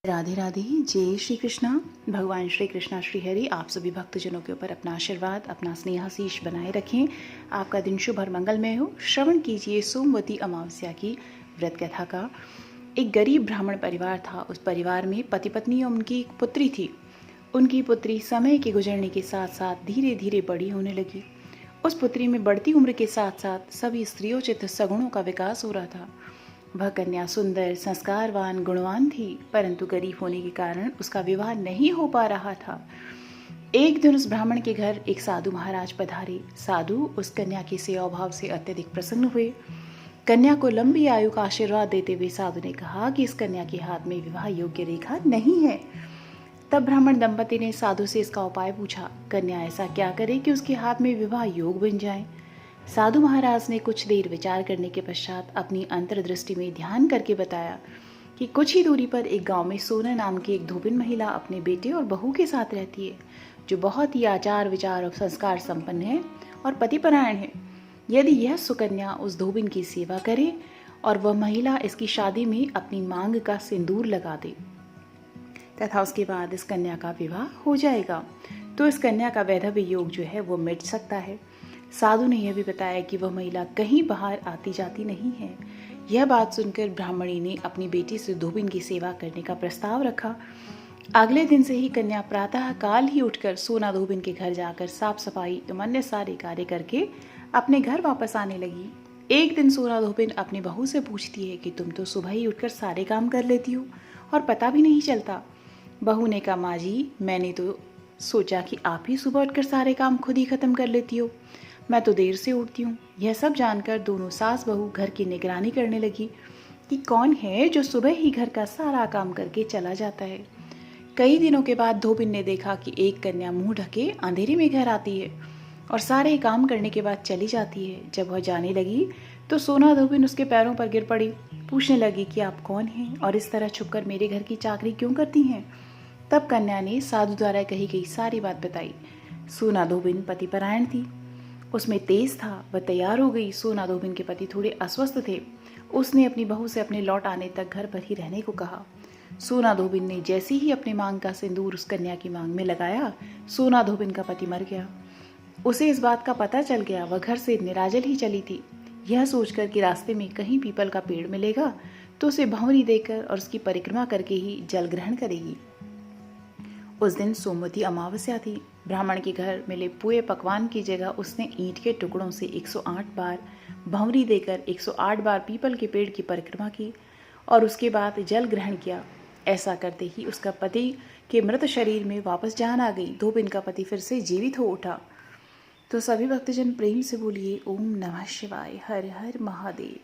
राधे राधे। जय श्री कृष्णा। भगवान श्री कृष्णा श्री हरि आप सभी भक्तजनों के ऊपर अपना आशीर्वाद, अपना स्नेहाशीष बनाए रखें। आपका दिन शुभ और मंगलमय हो। श्रवण कीजिए सोमवती अमावस्या की व्रत कथा का। एक गरीब ब्राह्मण परिवार था। उस परिवार में पति पत्नी और उनकी एक पुत्री थी। उनकी पुत्री समय के गुजरने के साथ साथ धीरे धीरे बड़ी होने लगी। उस पुत्री में बढ़ती उम्र के साथ साथ सभी स्त्रियोचित सगुणों का विकास हो रहा था। वह कन्या सुंदर, संस्कारवान, गुणवान थी, परंतु गरीब होने के कारण उसका विवाह नहीं हो पा रहा था। एक दिन उस ब्राह्मण के घर एक साधु महाराज पधारे। साधु उस कन्या के सेवा भाव से अत्यधिक प्रसन्न हुए। कन्या को लंबी आयु का आशीर्वाद देते हुए साधु ने कहा कि इस कन्या के हाथ में विवाह योग्य रेखा नहीं है। तब ब्राह्मण दंपति ने साधु से इसका उपाय पूछा। कन्या ऐसा क्या करे कि उसके हाथ में विवाह योग बन जाए। साधु महाराज ने कुछ देर विचार करने के पश्चात अपनी अंतर्दृष्टि में ध्यान करके बताया कि कुछ ही दूरी पर एक गांव में सोना नाम की एक धोबिन महिला अपने बेटे और बहू के साथ रहती है, जो बहुत ही आचार विचार और संस्कार संपन्न है और पतिपरायण है। यदि यह सुकन्या उस धोबिन की सेवा करे और वह महिला इसकी शादी में अपनी मांग का सिंदूर लगा दे तथा उसके बाद इस कन्या का विवाह हो जाएगा, तो इस कन्या का वैधव्य योग जो है वो मिट सकता है। साधु ने यह भी बताया कि वह महिला कहीं बाहर आती जाती नहीं है। यह बात सुनकर ब्राह्मणी ने अपनी बेटी से धोबिन की सेवा करने का प्रस्ताव रखा। अगले दिन से ही कन्या प्रातः काल ही उठकर सोना धोबिन के घर जाकर साफ सफाई एवं अन्य सारे कार्य करके अपने घर वापस आने लगी। एक दिन सोना धोबिन अपनी बहू से पूछती है कि तुम तो सुबह ही उठकर सारे काम कर लेती हो और पता भी नहीं चलता। बहू ने कहा, माँ जी, मैंने तो सोचा कि आप ही सुबह उठकर सारे काम खुद ही खत्म कर लेती हो, मैं तो देर से उठती हूँ। यह सब जानकर दोनों सास बहू घर की निगरानी करने लगी कि कौन है जो सुबह ही घर का सारा काम करके चला जाता है। कई दिनों के बाद धोबिन ने देखा कि एक कन्या मुंह ढके अंधेरे में घर आती है और सारे काम करने के बाद चली जाती है। जब वह जाने लगी तो सोना धोबिन उसके पैरों पर गिर पड़ी। पूछने लगी कि आप कौन हैं और इस तरह छुपकर मेरे घर की चाकरी क्यों करती हैं। तब कन्या ने साधु द्वारा कही गई सारी बात बताई। सोना धोबिन पतिपरायण थी, उसमें तेज था। वह तैयार हो गई। सोना धोबिन के पति थोड़े अस्वस्थ थे। उसने अपनी बहू से अपने लौट आने तक घर पर ही रहने को कहा। सोना धोबिन ने जैसे ही अपनी मांग का सिंदूर उस कन्या की मांग में लगाया, सोना धोबिन का पति मर गया। उसे इस बात का पता चल गया। वह घर से निराजल ही चली थी, यह सोचकर कि रास्ते में कहीं पीपल का पेड़ मिलेगा तो उसे भंवरी देकर और उसकी परिक्रमा करके ही जल ग्रहण करेगी। उस दिन सोमवती अमावस्या थी। ब्राह्मण के घर मिले पुए पकवान की जगह उसने ईंट के टुकड़ों से 108 बार भंवरी देकर 108 बार पीपल के पेड़ की परिक्रमा की और उसके बाद जल ग्रहण किया। ऐसा करते ही उसका पति के मृत शरीर में वापस जान आ गई। धोबिन का पति फिर से जीवित हो उठा। तो सभी भक्तजन प्रेम से बोलिए ओम नमः शिवाय, हर हर महादेव।